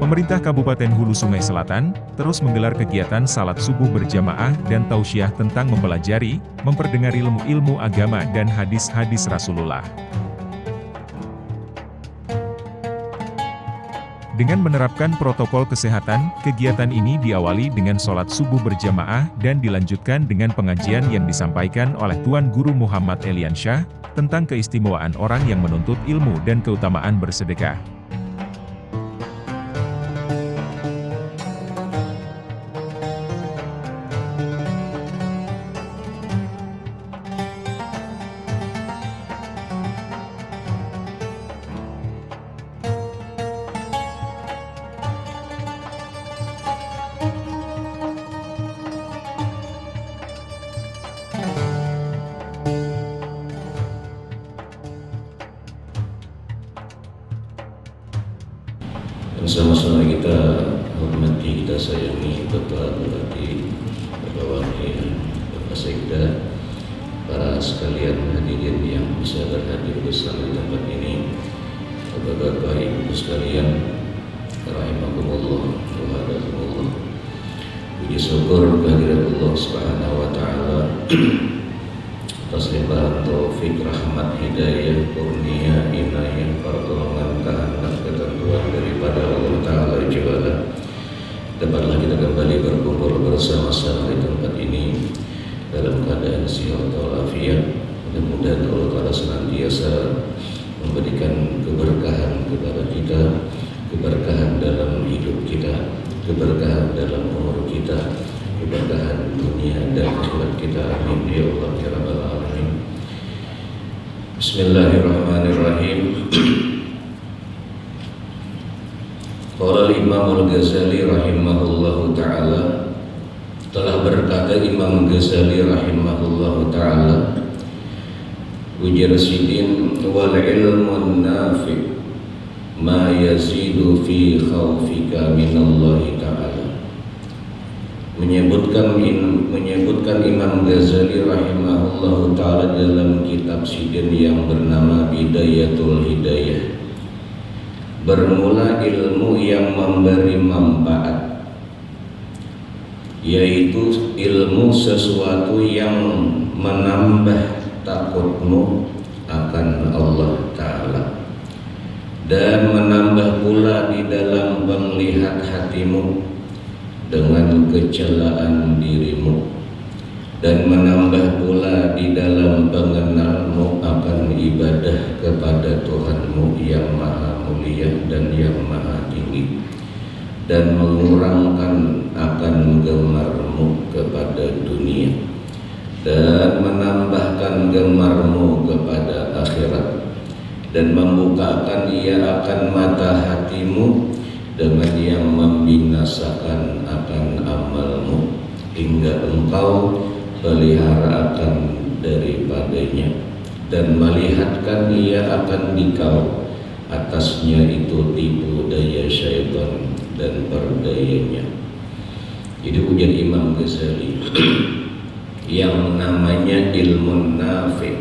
Pemerintah Kabupaten Hulu Sungai Selatan terus menggelar kegiatan salat subuh berjamaah dan tausiah tentang mempelajari, memperdengari ilmu-ilmu agama dan hadis-hadis Rasulullah. Dengan menerapkan protokol kesehatan, kegiatan ini diawali dengan sholat subuh berjamaah dan dilanjutkan dengan pengajian yang disampaikan oleh Tuan Guru Muhammad Eliansyah tentang keistimewaan orang yang menuntut ilmu dan keutamaan bersedekah. Sama-sama kita hormati, kita sayangi Bapak Bupati, Bapak Wakil, Bapak Sekda, para sekalian hadirin yang bisa berhadir bersama di tempat ini, Bapak-bapak, Ibu sekalian, rahimakumullah, wahadakumullah. Puji syukur kehadirat Allah Subhanahu wa Ta'ala atas limpahan taufik, rahmat, hidayah, kurnia, inayah, pertolongan, kehendak, ketentuan daripada Allah Ta'ala Jalla. Dapatlah kita kembali berkumpul bersama-sama di tempat ini dalam keadaan sehat walafiat. Mudah-mudahan Allah Ta'ala senantiasa memberikan keberkahan kepada kita, keberkahan dalam hidup kita, keberkahan dalam umur kita, keberkahan dunia dan akhirat kita. Amin ya Allah ya Rabbal Alamin. Bismillahirrahmanirrahim. Qala Imam Al-Ghazali rahimahullahu ta'ala, telah berkata Imam Ghazali rahimahullahu ta'ala, ujar sidin wal ilmun nafi ma yazidu fi khawfika minallahi ta'ala. Menyebutkan Imam Ghazali rahimahullahu ta'ala dalam kitab sidin yang bernama Bidayatul Hidayah, bermula ilmu yang memberi manfaat, yaitu ilmu sesuatu yang menambah takutmu akan Allah Ta'ala dan menambah pula di dalam penglihat hatimu dengan kecelaan dirimu, dan menambah pula di dalam pengenalmu akan ibadah kepada Tuhanmu yang maha mulia dan yang maha tinggi, dan mengurangkan akan gemarmu kepada dunia dan menambahkan gemarmu kepada akhirat, dan membukakan ia akan mata hatimu dengan yang membinasakan akan amalmu hingga engkau pelihara akan daripadanya, dan melihatkan ia akan dikau atasnya itu tipu daya syaitan dan berdayanya. Jadi ujar Imam Ghazali yang namanya ilmu nafi,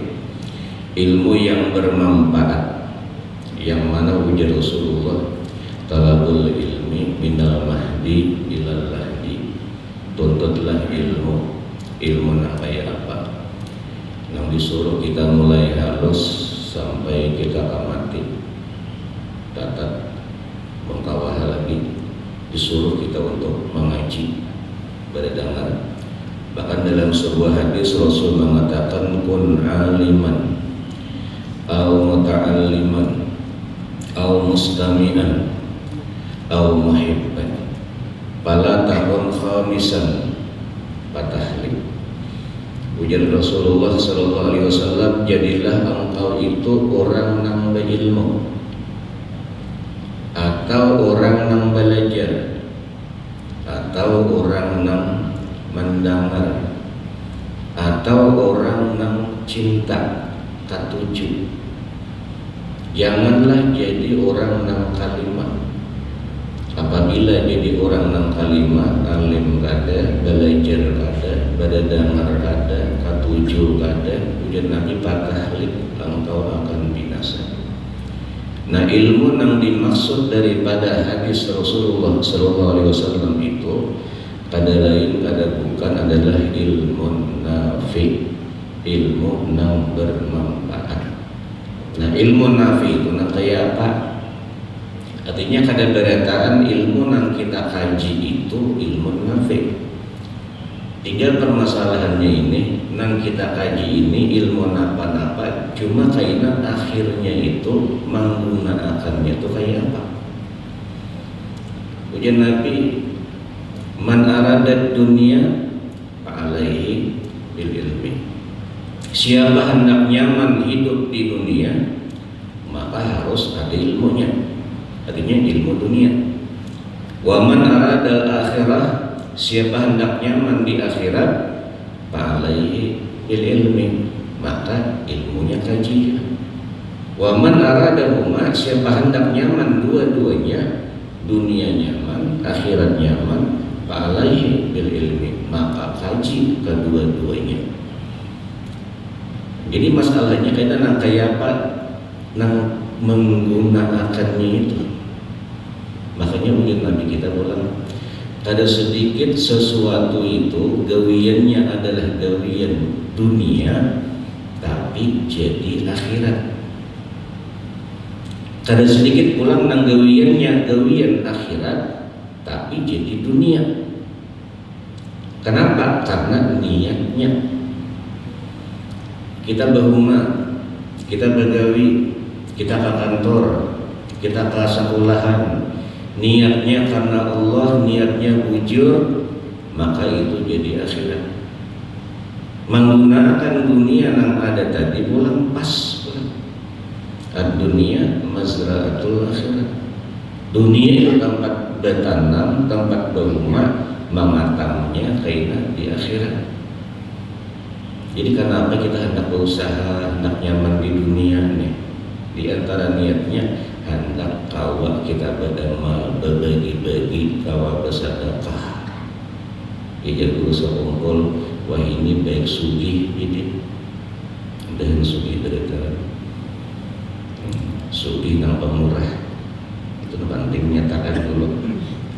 ilmu yang bermanfaat, yang mana ujar Rasulullah, talabul ilmi minal mahdi ilal lahdi, tuntutlah ilmu. Ilmu nak kayak apa? Yang disuruh kita mulai halus sampai kita mati. Datat mengkawah lagi, disuruh kita untuk mengaji, berdengar. Bahkan dalam sebuah hadis Rasul mengatakan kun aliman au muta'alliman au mustami'an au muhibban fala tahun khamisan patahlik. Ujar Rasulullah sallallahu alaihi wasallam, jadilah engkau itu orang yang berilmu, atau orang yang belajar, atau orang yang mendengar, atau orang yang cinta katuju. Janganlah jadi orang yang kalimat. Apabila jadi orang yang kalimat, alim kada, belajar kada, berdengar kada, katuju kada, ujar Nabi patahlik, engkau akan binasa. Nah, ilmu yang dimaksud daripada hadis Rasulullah SAW itu kada lain kada bukan adalah ilmu nafi, ilmu yang bermanfaat. Nah, ilmu nafi itu nang kayak apa? Artinya kada berataan ilmu yang kita kaji itu ilmu nafi. Tinggal permasalahannya ini, nang kita kaji ini ilmu napa-napa, cuma kainan akhirnya itu menggunakannya itu kayak apa? Ujian Nabi, man aradat dunia fa'alaihi bil ilmi. Siapa hendak nyaman hidup di dunia, maka harus ada ilmunya. Artinya ilmu dunia. Wa man aradal akhirah, siapa hendak nyaman di akhirat, fa'alaihi bil ilmi, maka ilmunya kajian. Wa man aradahuma, siapa hendak nyaman dua-duanya, dunia nyaman, akhirat nyaman, fa'alaihi bil ilmi, maka kaji kedua-duanya. Jadi masalahnya kita nang kayak apa, nang menggunakannya itu. Makanya mungkin Nabi kita bilang, ada sedikit sesuatu itu gawiannya adalah gawian dunia, tapi jadi akhirat. Ada sedikit pulang nang gawiannya gawian akhirat, tapi jadi dunia. Kenapa? Karena niatnya. Kita berumah, kita bergawi, kita ke kantor, kita ke sekolahan, niatnya karena Allah, niatnya bujur, maka itu jadi akhirat. Menggunakan dunia yang ada tadi pulang pas pulang. Ad-dunia mazra'atul akhirat. Dunia itu tempat bertanam, tempat berumah, mengatamnya kainan di akhirat. Jadi kenapa kita hendak berusaha, hendak nyaman di dunia nih? Di antara niatnya hendak kawa kita beramal, berbagi-bagi, kawa bersedekah. Ijak berusaha kumpul, wah ini baik sugih ini, dan sugih berita, sugih nang pemurah. Itu penting nyatakan dulu.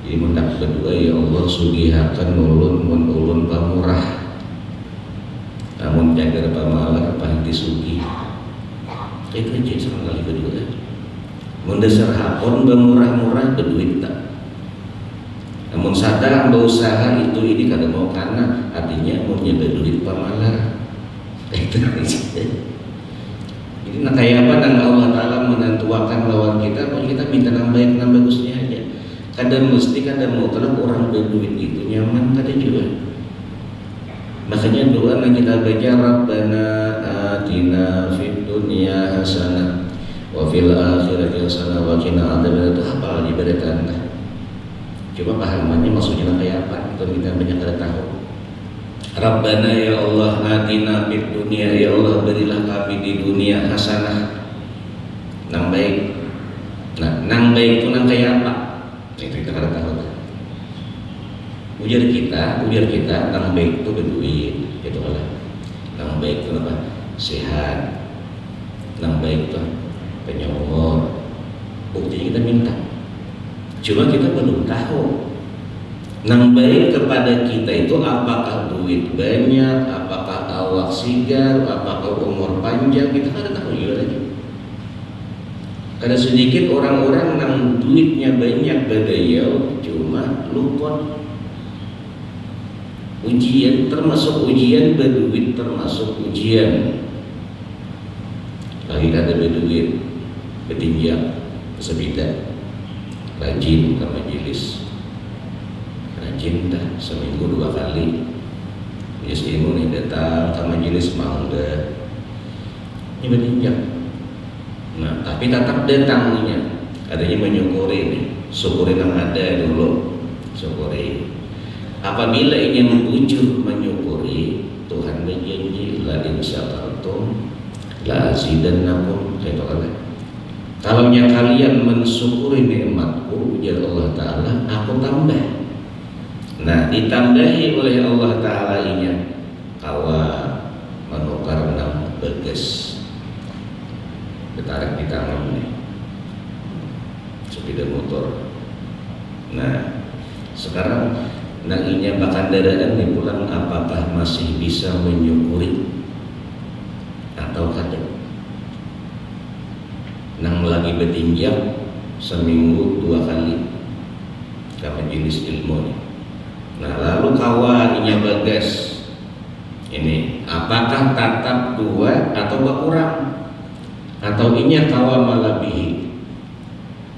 Jadi mendak berdoa, ya Allah sugihakan nulun mun ulun pemurah. Namun jaga pamalar pahit sugih. Itu aja sama kali kedua. Mendasar hakon bermurah-murah berduit tak. Namun sadar berusaha itu ini kada mau karena artinya mau nyaga duit pamalar. Itu aja. Jadi nak kayak apa dan Allah Taala menentukan lawan kita, kalau kita minta nang baik nang bagusnya aja. Kadang mesti kadang mau terang orang berduit itu nyaman kada juga. Makanya doa yang kita baca, Rabbana atina fid dunya hasanah wa fil akhirati hasanah wa qina adzabannar, itu hafal ibaratkan. Coba pahamannya maksudnya kayak apa? Itu kita banyak kada tahu. Rabbana ya Allah atina fid dunya, ya Allah berilah kami di dunia hasanah, nang baik. Nah, nang baik itu nang kayak apa? Itu kita kada tahu. Ujar kita nang baik itu berduit, itu lah. Nang baik itu apa? Sehat. Nang baik itu panjang umur. Buktinya kita minta. Cuma kita belum tahu. Nang baik kepada kita itu apakah duit banyak, apakah awak sigar, apakah umur panjang, kita kada tahu juga lagi. Karena sedikit orang-orang nang duitnya banyak bedayau, cuma lupa. Ujian termasuk ujian, berduit termasuk ujian. Lagi ada berduit, bertinjak, bersepeda, rajin ke majelis, rajin dah seminggu 2 kali. Majelis ilmu nih datang ke majelis mangga, ini bertinjak. Nah tapi tetap datangnya, adanya menyukuri nih, syukuri yang ada dulu, syukuri. Apabila ini membujur menyukuri, Tuhan berjanji la in syakartum la azidannakum, kata Allah. Kalau kalian mensyukuri nikmatku, ujar Allah Ta'ala, aku tambah. Nah ditambahi oleh Allah Ta'ala ini kawa menukar nang beges, ditarik di tangan ini. sepeda motor. Nah, sekarang nanginya bakandaraan nih pulang, apakah masih bisa menyukuri atau kada? Nang lagi bertinjak seminggu 2 kali ke majelis ilmu nih. Nah, lalu kawaninya bagas ini, apakah tatap 2 atau berkurang? Atau inya kawa malabihi,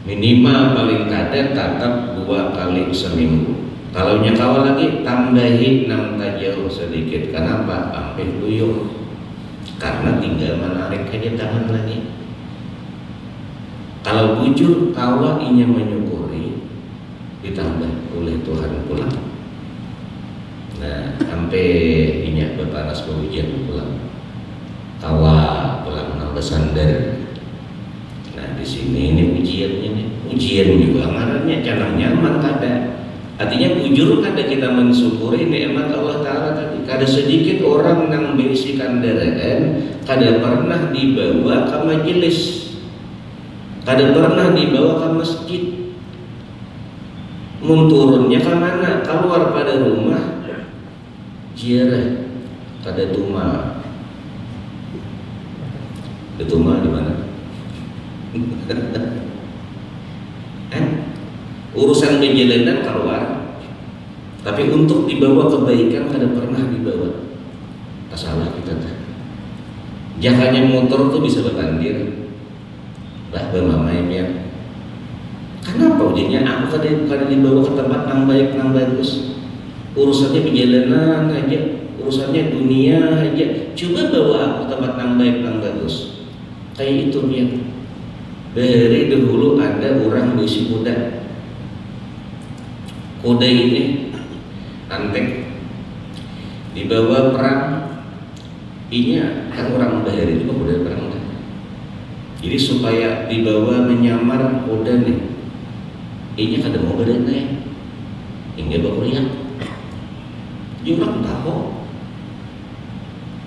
minimal paling kada tatap 2 kali seminggu. Kalau nya kawa lagi tambahi 6 tajauh sedikit. Kenapa? Hampir tuyuh. Karena tinggal menarik aja tangan lagi. Kalau bujur kawa inya menyukuri, ditambah oleh Tuhan pulang. Nah, sampai inya berpanas berujian pulang. Kawa pulang nang bersandar. Nah, di sini ini ujiannya nih. Ujian juga ngarannya canang nyaman kada. Artinya bujur kada kita mensyukuri nikmat Allah Ta'ala tadi. Kada sedikit orang nang berisi kendaraan kada pernah dibawa ke majelis, kada pernah dibawa ke masjid. Turunnya ke mana? Keluar pada rumah, ziarah kada tuma. Tuma di mana? Urusan kejalanan keluar, tapi untuk dibawa kebaikan kada pernah dibawa. Salah kita tuh. Jakanya motor tuh bisa bertandir, lah bermamai biar. Kenapa ujiannya aku kada dibawa ke tempat yang baik yang bagus? Urusannya perjalanan aja, urusannya dunia aja. Coba bawa aku tempat yang baik yang bagus. Kayak itu dia. Dari dahulu ada orang besi kuda. Kuda ini antek dibawa perang. Inya kan orang dari itu kuda perang. Jadi supaya dibawa menyamar kuda nih, inya kada mau badan naik, hingga bakuriak. Jumlah tahu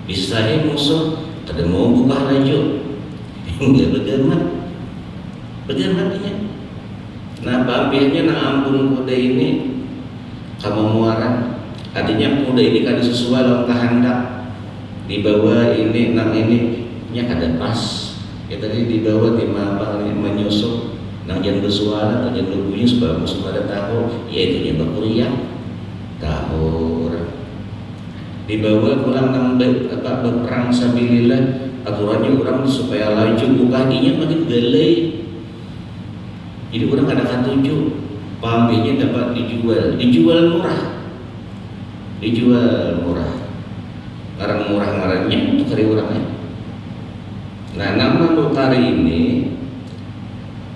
bisa musuh kada mau buka laju, hingga bergemat inya. Nah, bampirnya na ampun kuda ini kamu muaran. Artinya kuda ini kada sesuai lawan kehendak. Dibawa ini nang ini nya kada pas. Ya tadi dibawa di mapa menyusup nang jangan bersuara atau jangan berbunyi sebab musuh pada tahu, yaitu nya bakuriak tahu orang. Dibawa pulang nang berperang sabilillah, aturannya orang supaya laju bukahinya makin galai. Jadi orang kada katuju, pambinya dapat dijual murah. Ngarang murah ngarannya untuk kari orangnya. Nah, nama nukari ini,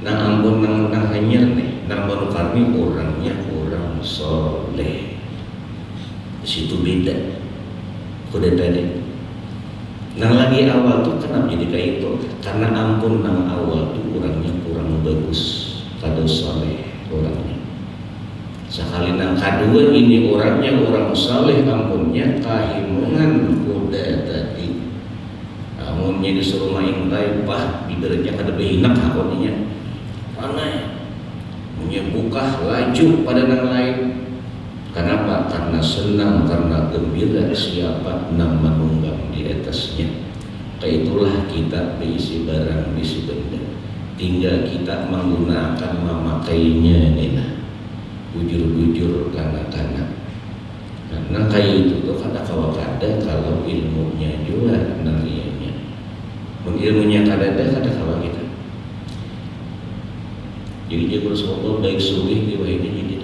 nang ampun nang hanyar nih, nang nukari ini orangnya orang soleh. Di situ beda. Kuda tadi. Nang lagi awal tuh kenapa jadi kayak itu? Karena ampun nang awal tuh orangnya kurang bagus. Kada soleh orangnya. Sekali nang kedua ini orangnya orang soleh, ampunnya kahimungan kuda tadi. Amunnya disuruh main taipah, bibirnya kada behinak hakoninya. Aneh. Punya buka laju pada nang lain. Kenapa? Karena senang, karena gembira siapa nang menunggang di atasnya. Itulah kita berisi barang, berisi benda. Tinggal kita menggunakan memakainya nina, bujur-bujur kanak-kanak. Karena kayak itu tuh kada kada kalau ilmunya juga nangianya. Ilmunya kada ada kawa kita. Jadi dia bersoal baik sugih di wahini jadi.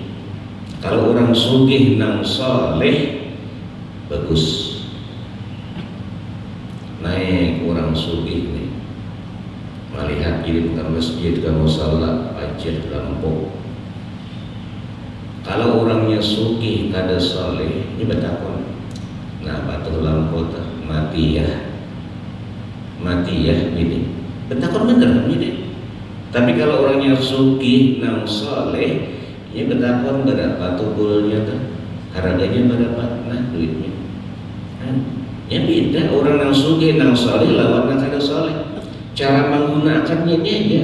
Kalau orang sugih nang soleh bagus. Naik orang sugih nih. Melihat kirim ke masjid, ke musala, pajak, lampau. Kalau orangnya sugih kada soleh, ini betakon. Nah, batu lampau mati ya, ini. Betakon bener ini. Tapi kalau orangnya sugih nang soleh, ini betakon berapa tubulnya tuh, harganya berapa, nah duitnya. Ya beda orang nang sugih nang soleh lawan nang kada soleh. Cara menggunakannya ini aja.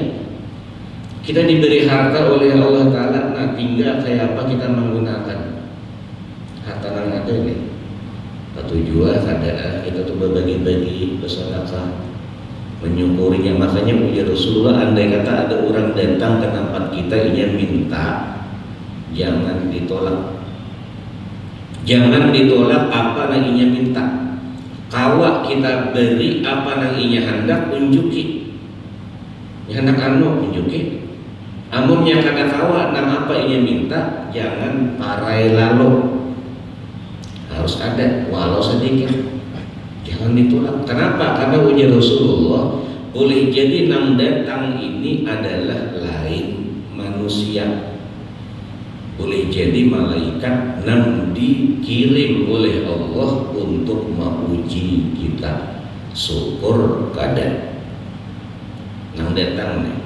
Kita diberi harta oleh Allah Ta'ala, nah tinggal kayak apa kita menggunakan harta yang ada ini. Atau jual kada kita tuh berbagi-bagi, bersedekah, menyukurinya. Makanya punya Rasulullah, andai kata ada orang datang ke tempat kita ingin minta, jangan ditolak. Jangan ditolak apa yang ingin minta. Kawak kita beri apa yang ingin hendak unjuki. Hendak anu unjuki. Amunnya kada kawa nang apa ingin minta, jangan parai lalu. Harus ada walau sedikit. Jangan ditolak. Kenapa? Karena ujar Rasulullah, boleh jadi nang datang ini adalah lain manusia. Boleh jadi malaikat nang dikirim oleh Allah untuk menguji kita. Syukur kada nang datang nih.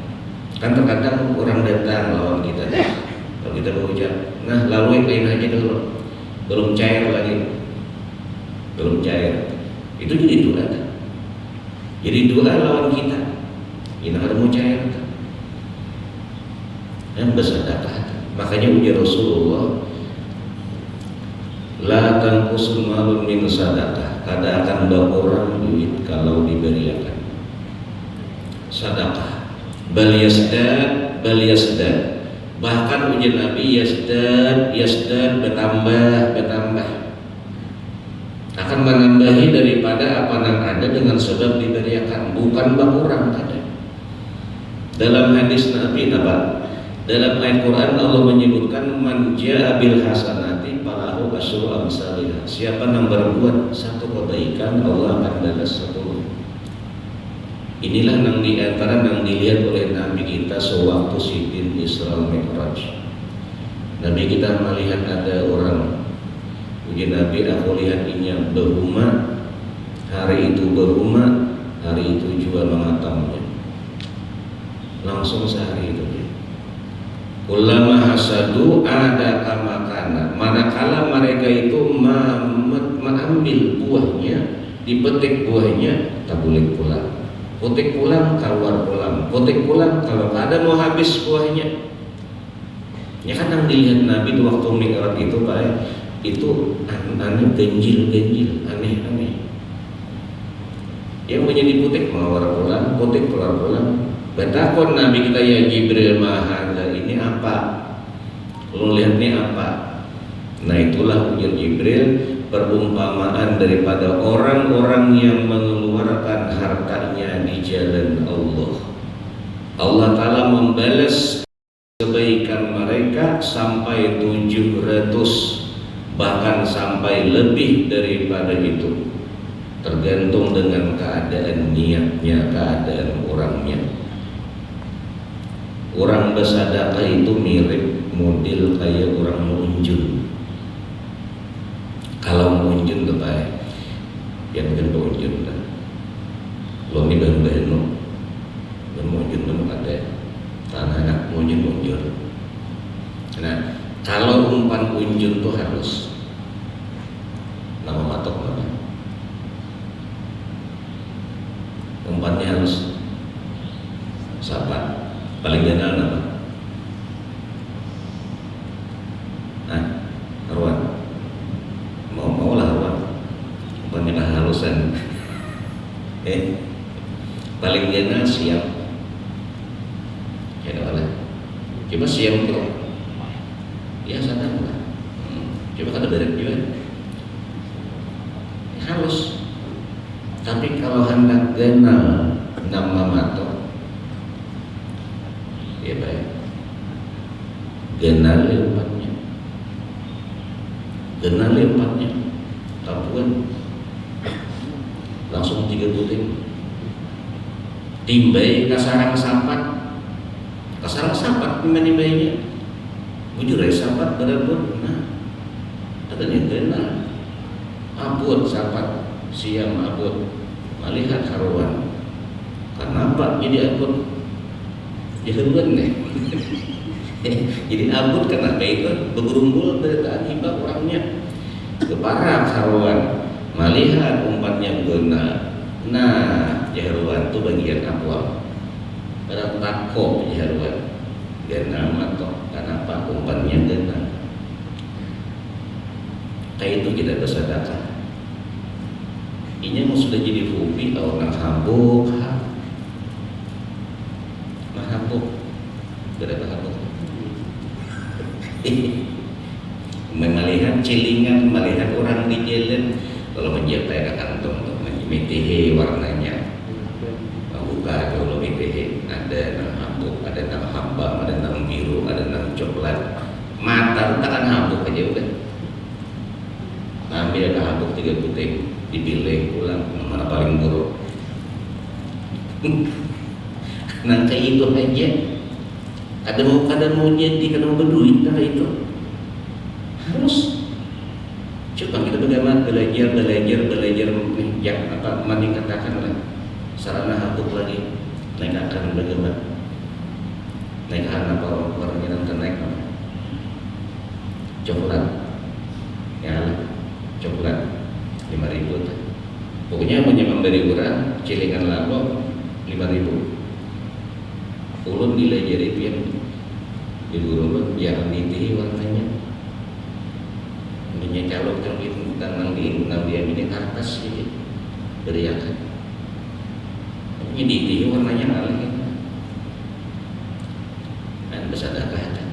Kan terkadang orang datang lawan kita, kalau kita berucap, nah lalu kain aja dulu, belum cair lagi, belum cair, itu jadi doa, jadi doa lawan kita, ini ada mau cair, yang bersedekah. Makanya ujar Rasulullah, la tanqusul malun min sadaqah, kada akan berkurang duit kalau diberikan sedekah. Bal yasdad bahkan ujian Nabi yasdad bertambah akan menambahi daripada apa yang ada dengan sebab diberikan, bukan berkurang ada. Dalam hadis Nabi dalam ayat Quran Allah menyebutkan man jaa bil hasanati falahu asyru amsalihha. Siapa yang berbuat satu kebaikan Allah akan balas satu. Inilah yang diantara yang dilihat oleh Nabi kita sewaktu Sitin Isra Mi'raj. Nabi kita melihat ada orang, ujian Nabi, aku lihat ini berumah, hari itu berumah, hari itu juga mengatamnya. Langsung sehari itu dia. Ulama hasadu ada kamakana. Manakala mereka itu mengambil buahnya, dipetik buahnya, tak boleh pulang. Potek pulang, keluar pulang, potek pulang, kalau ada mau habis buahnya. Ya kan yang dilihat Nabi waktu Mi'raj itu Pak, itu aneh ganjil, aneh. Yang menjadi potek keluar pulang, potek keluar pulang. Betakon Nabi kita ya Jibril mahada, ini apa? Lu lihat ini apa? Nah itulah ujar Jibril, perumpamaan daripada orang-orang yang mengeluarkan hartanya di jalan Allah. Allah Ta'ala membalas kebaikan mereka sampai 700, bahkan sampai lebih daripada itu, tergantung dengan keadaan niatnya, keadaan orangnya. Orang bersedekah itu mirip model kayak orang menunjuk. Kalau menunjuk tuh baik, yang kan menunjuk kan, lo ni bahan-bahan lo, menunjuk lo ada tanah anak menunjuk. Nah, kalau umpan unjuk tuh harus nama matok mana? Umpannya harus sabar, paling general nama. Nah, Arwan. Mau lah Arwan, umpannya halusan. Paling general siap. Ya lah. Coba siap bro. Ya sadar lah. Coba kada berat juga. Halus. Tapi kalau hendak kenal nama matok, ya baik. Kenal umpannya. Kenal umpannya. Tapuan. Langsung 3 buting. Timbai kasarang sampat. Kasarang sampat timbainya. Bujur sampat berebut. Nah, katanya kenal. Abut sampat. Siang abut. Melihat haruan. Kenapa jadi abut? Jahuan nih. Jadi abut kenapa itu bergerumbul berita hibah orangnya. Keparak haruan. Melihat umpannya guna. Nah, jaharuan itu bagian awal. Pada takut jaharuan. Genang atau kenapa umpannya genang. Kayak itu kita bersedekah. Ini mau sudah jadi hobi orang habuk, habuk, berapa habuk? Melihat cilingan, melihat orang di jalan, kalau menjadi kantong, metihe warnanya, buka kalau metihe ada nang habuk, ada nang hamba, ada nang biru, ada nang coklat. Mata takkan habuk aja udah. Ambil ke habuk 3 putih, dipilih pulang mana paling buruk. Nah kayak itu aja. Kadang mau jadi, kadang mau berduit, nah itu harus. Coba kita belajar yang apa meningkatkan lah sarana habuk lagi, naikkan bagaimana, naikkan apa warnanya nanti naik apa? Coklat, ya coklat 5.000. Pokoknya punya memberi orang cilingan lalu 5.000. Ulun nilai jadi pian di guru jangan ditihi warnanya. Punya calon terlebih tentang dia ini kertas gitu beriakan. Ini ditihi warnanya alih. Dan bersedekah.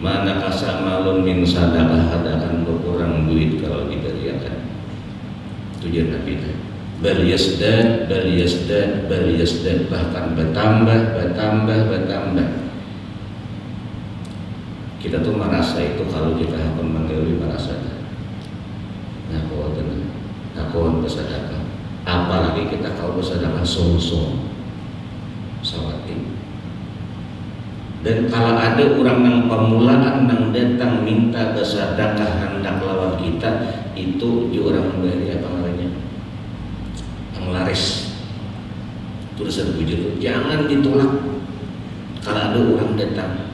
Mana kasa malun min sadaqah akan berkurang duit kalau diberiakan. Tujuan Nabi itu bal yasdad bahkan bertambah. Kita tuh merasa itu kalau kita akan mengeluh merasa ngakuan bersedekah. Apalagi kita kalau bersedekah song-song sawati. Dan kalau ada orang yang pemulaan yang datang minta bersedekah hendak lawan kita, itu orang dari apa namanya? Yang laris. Tulisan bujur jangan ditolak. Kalau ada orang datang.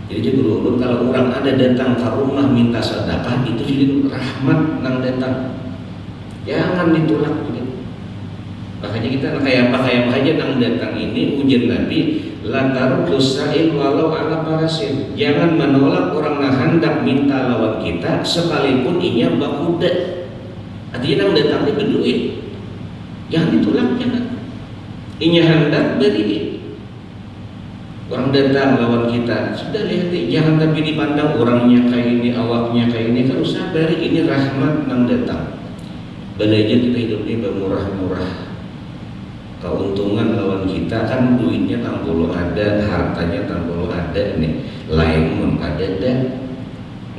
Jadi guru kalau orang ada datang ke rumah minta sedekah itu jadi rahmat nang datang. Jangan ditolak begitu. Makanya kita kayak apa aja nang datang ini ujian Nabi lantaran dosain walau ala parasin. Jangan menolak orang yang hendak minta lawan kita sekalipun inya bakuda. Artinya nang datang ini berduit. Jangan ditolak, jangan. Inya hendak beri. Orang datang lawan kita, sudah lihat, jangan tapi dipandang orangnya kayak ini, awaknya kayak ini, kan usah beri, ini rahmat nang datang. Belajar kita hidup ini bermurah-murah. Keuntungan lawan kita kan duitnya tanggul ada, hartanya tanggul ada nih, lain pun ada dah.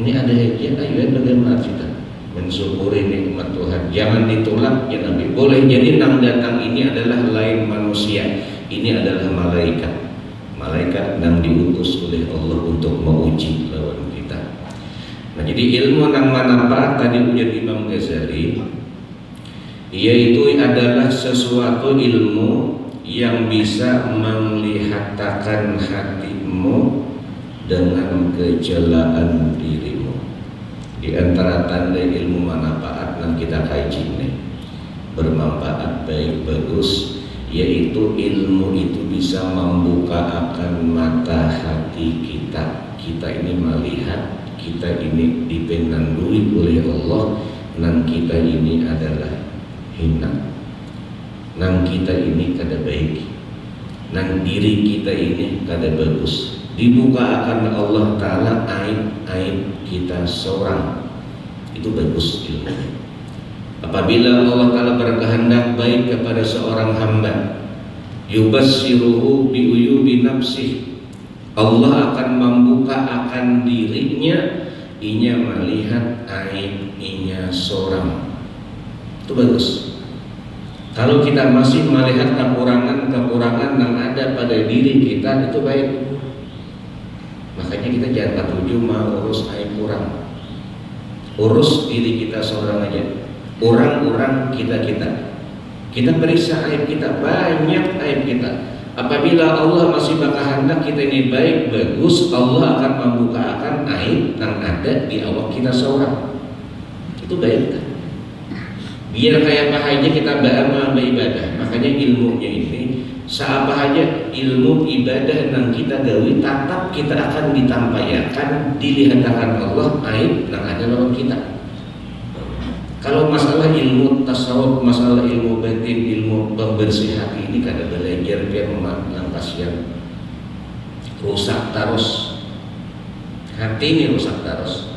Ini ada aja, ayo bagaimana kita mensyukuri nikmat Tuhan. Jangan ditolak ya Nabi. Boleh jadi nang datang ini adalah lain manusia, ini adalah malaikat. Malaikat yang diutus oleh Allah untuk menguji lawan kita. Nah, jadi ilmu yang manfaat tadi ujar Imam Ghazali, yaitu adalah sesuatu ilmu yang bisa melihatkan hatimu dengan kecelaan dirimu. Di antara tanda ilmu manfaat yang kita kaji nih, bermanfaat baik bagus, yaitu ilmu itu bisa membuka akan mata hati kita. Kita ini melihat, kita ini dipendandui oleh Allah, dan kita ini adalah hina, dan kita ini kada baik, dan diri kita ini kada bagus. Dibuka akan Allah Ta'ala aib-aib kita seorang. Itu bagus ilmu. Apabila Allah Ta'ala berkehendak baik kepada seorang hamba, yubassiruhu biuyubi nafsih, Allah akan membuka akan dirinya, inya melihat aib inya seorang. Itu bagus. Kalau kita masih melihat kekurangan yang ada pada diri kita, itu baik. Makanya kita jangan tuju mau urus aib orang. Urus diri kita seorang aja. Orang-orang kita periksa aib kita, banyak aib kita. Apabila Allah masih berkehendak kita ini baik bagus, Allah akan membuka akan aib yang ada di awak kita seorang. Itu baik kan? Biar kayak apa aja kita beramal beribadah. Makanya ilmunya ini Saapa aja ilmu ibadah yang kita gawi tetap kita akan ditampayakan dilihatkan Allah aib yang ada dalam kita. Kalau masalah ilmu tasawuf, masalah ilmu batin, ilmu pembersih hati ini kada belajar biar memang kasihan rusak terus. Hati ini rusak terus.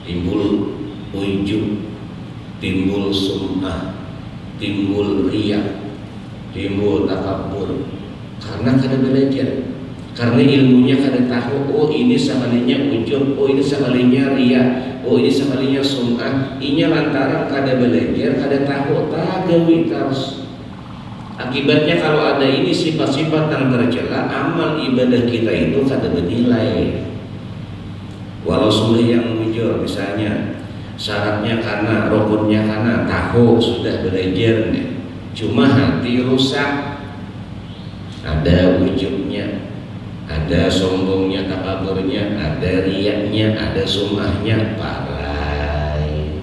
Timbul ujub, timbul sum'ah, timbul riya, timbul takabur karena kada belajar, karena ilmunya kada tahu. Oh ini sekalinya ujub, oh ini sekalinya riya, oh ini sekalinya sum'ah. Inya lantaran kada belajar, kada tahu, tagawi terus. Akibatnya kalau ada ini sifat-sifat yang tercela, amal ibadah kita itu kada bernilai. Walau sudah yang jujur misalnya syaratnya karena rukunnya karena tahu sudah belajar nih, cuma hati rusak, ada ujubnya, ada sombongnya, takaburnya, ada riyaknya, ada sumahnya, parai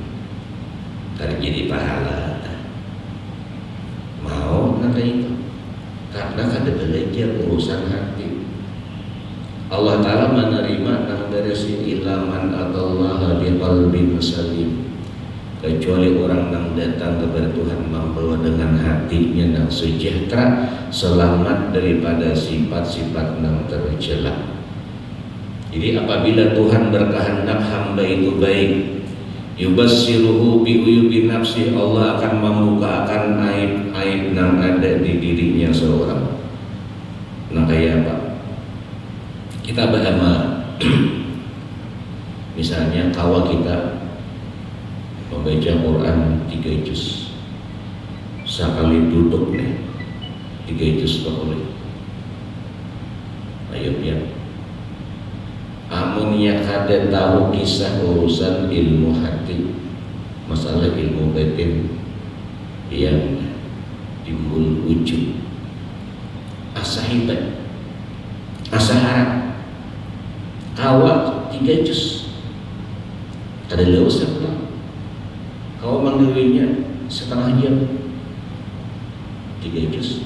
terjadi pahala mau nanti itu karena kada belajar urusan hati. Allah Ta'ala menerima nang beresin ilaman atallaha biqalbin salim, kecuali orang yang datang kepada Tuhan membawa dengan hatinya yang sejahtera, selamat daripada sifat-sifat yang tercela. Jadi apabila Tuhan berkehendak hamba itu baik, yubassiruhu biuyubi nafsi, Allah akan membukakan aib-aib yang ada di dirinya seorang. Nah kayak apa? Kita beramal misalnya kawa kita membaca Quran 3 juz, sekali duduk nih 3 juz boleh. Ayo ya, amunnya kada tahu kisah urusan ilmu hati, masalah ilmu batin yang timbul ujub, asa hebat, asa harap, kawa 3 juz kada lewat sebelah, kawa manggawinya setengah jam 3 juz.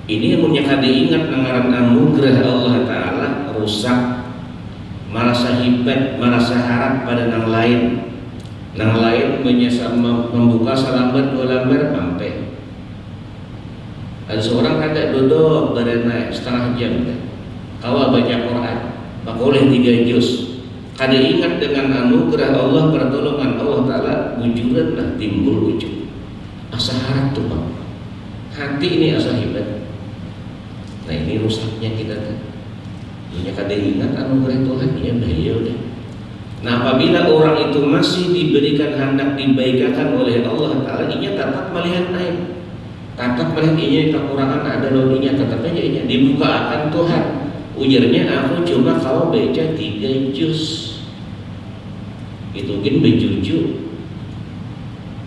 Ini yang kada ingat nangaran anugerah Allah Ta'ala, rusak, merasa hebat, merasa harap pada nang lain, membuka salambar 2 lembar sampai. Ada seorang kada duduk berenai setengah jam, kawa baca Quran, maka oleh 3 juz, kada ingat dengan anugerah Allah, pertolongan Allah Ta'ala, wujudanlah timbul wujud, asa harap tuh bang, hati ini asa hebat. Nah ini rusaknya kita kan, punya kada ingat anugerah Tuhan, ya bahaya udah. Nah apabila orang itu masih diberikan hendak dibaikakan oleh Allah Ta'ala, inya tetap melihat aib, tetap melihat inya kekurangan ada lodinya, tetap aja inya dibuka akan Tuhan. Ujarnya aku cuma kalau baca 3 juz, itu mungkin bejuju,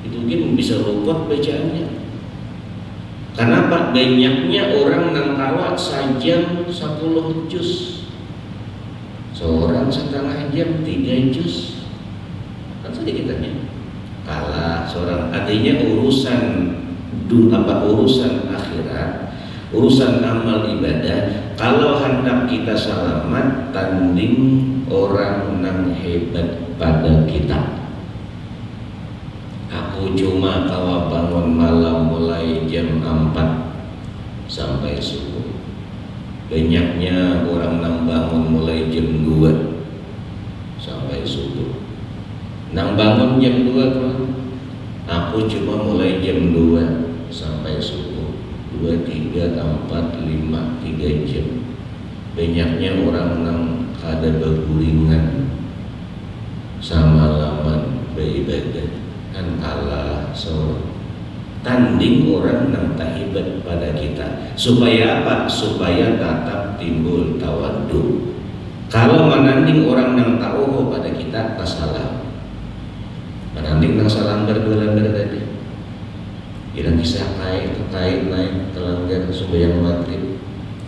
itu mungkin bisa luput bacaannya. Kenapa? Banyaknya orang nang kawa sajam 10 juz, seorang setengah jam 3 juz, kan sedikitannya kalah seorang. Artinya urusan urusan akhirat, urusan amal ibadah, kalau hendak kita selamat, tanding orang nang hebat pada kita. Aku cuma kawa bangun malam mulai jam 4 sampai subuh. Banyaknya orang nang bangun mulai jam 2 sampai subuh. Nang bangun jam 2 tuh, aku cuma mulai jam 2 sampai subuh. 2, 3, 4, 5, 3 jam. Banyaknya orang nang kada bergulingan sama laman beribadah, kan kalah seorang. Tanding orang yang tak hebat pada kita. Supaya apa? Supaya tetap timbul tawadhu. Kalau menanding orang yang tahu pada kita, tak salah. Menanding yang salah lembar tadi, kira kisah kait naik telanggar sembahyang maghrib,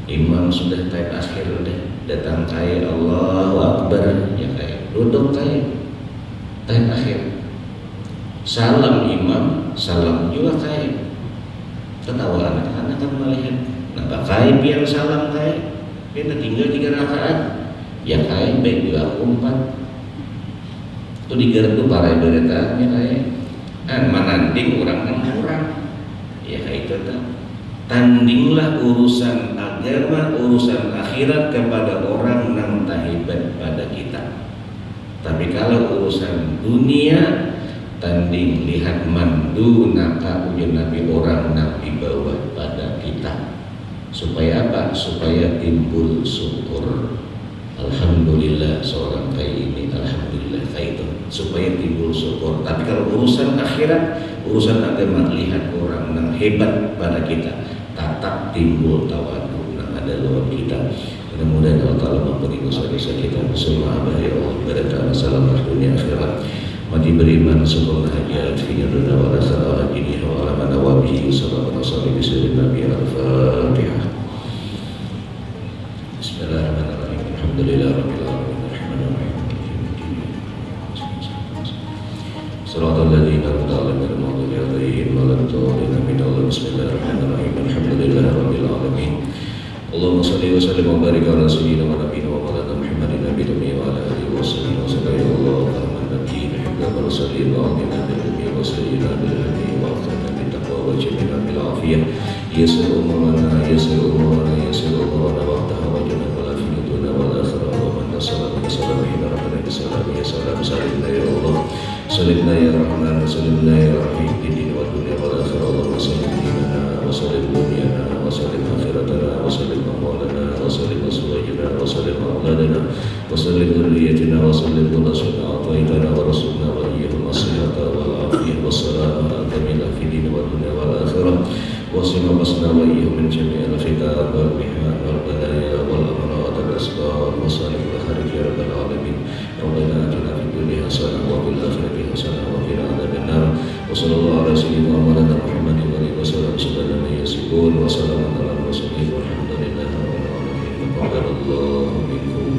imam sudah taib akhir udah datang kait, Allahu Akbar, ya kait duduk kait taib akhir, salam imam, salam juga kait. Tetawa anak-anak kan melihat, nah pakai pian salam kai, kita tinggal 3 rakaat, ya kai baik juga 4. Itu digerdu para beretanya kai, mananding orang yang kurang, ya kai itu tak. Tandinglah urusan agama, urusan akhirat kepada orang yang tak hebat pada kita. Tapi kalau urusan dunia, tanding lihat mandu naka ujian Nabi orang yang di bawah pada kita. Supaya apa? Supaya timbul syukur. Alhamdulillah seorang kayak ini, alhamdulillah kayak itu. Supaya timbul syukur. Tapi kalau urusan akhirat, urusan agama, lihat orang yang hebat pada kita, tatap timbul tawadu yang ada dalam kita. Mudah-mudahan Allah Ta'ala memberi dosa-dosa kita semua abadi Allah berkah masalah dunia akhirat. Mati beriman sempurna hajat fi dunia wal akhirah ini wa ala man nawabi sallallahu alaihi wasallam Nabi al-Fatihah. Bismillahirrahmanirrahim. Alhamdulillahirabbil alamin arrahmanirrahim. Shiratal ladzina an'amta 'alaihim ghairil maghdubi 'alaihim waladdallin. Bismillahirrahmanirrahim. Alhamdulillahirabbil alamin. Allahumma shalli wa sallim wa barik ala sayyidina wa nabiyina wa maulana Muhammadin nabiyyi wa ala alihi wa sahbihi wa sallam. Allahumma nabiyina wa sallim wa atina bil ilmi wa sayyidina bil hadi wa atina bit taqwa wa jannina bil afiyah. Yassir umurana yassir umurana yassir umurana wa tahawajna wa la finutuna wa la akhira wa man sallallahu alaihi wa sallam hina rabbana bi salam ya salam salimna ya Allah salimna ya rahman salimna ya rahim din wa dunya wa akhirah. Allahumma salli dinana wa sallim dunyana wa sallim akhiratana wa sallim amwalana wa sallim aswajana wa sallim auladana wa sallim dhurriyyatina wa sallim kulasana a'taitana wa rasulna wa iyyahum as-sihhata wal afiyah wa salam ala jamil din wa dunya wa akhirah. وصل بصنا وإياه من جميع الفتن والمحن والبلايا والأمراض والأسباب وصالح الخارج يا رب العالمين. ربنا آتنا في الدنيا حسنة وفي الآخرة حسنة وقنا عذاب النار. وصلى الله على سيدنا مولانا محمد وآله وسلم سبحان الله يصفون وسلام على المرسلين والحمد لله رب العالمين. تقبل الله منكم.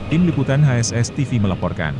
Tim Liputan HSS TV melaporkan.